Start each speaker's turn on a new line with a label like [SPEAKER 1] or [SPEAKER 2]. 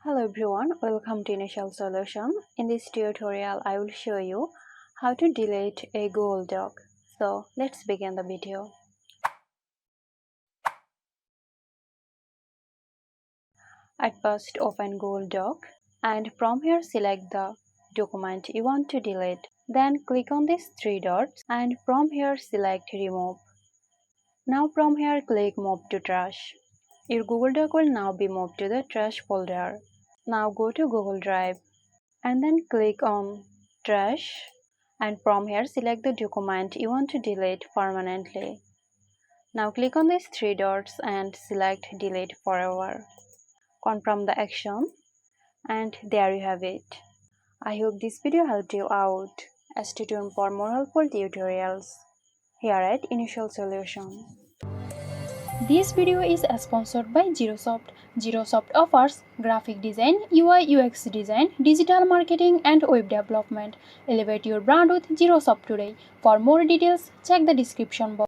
[SPEAKER 1] Hello everyone, welcome to Initial Solution. In this tutorial, I will show you how to delete a Google Doc. So let's begin the video. At first, open Google Doc and from here select the document you want to delete. Then click on these three dots and from here select Remove. Now from here click Move to Trash. Your Google Doc will now be moved to the trash folder. Now go to Google Drive and then click on Trash, and from here select the document you want to delete permanently. Now click on these three dots and select Delete Forever. Confirm the action, and there you have it. I hope this video helped you out. Stay tuned for more helpful tutorials here at Initial Solution.
[SPEAKER 2] This video is sponsored by Zerosoft. Zerosoft offers graphic design, UI UX design, digital marketing and web development. Elevate your brand with Zerosoft today. For more details, check the description box.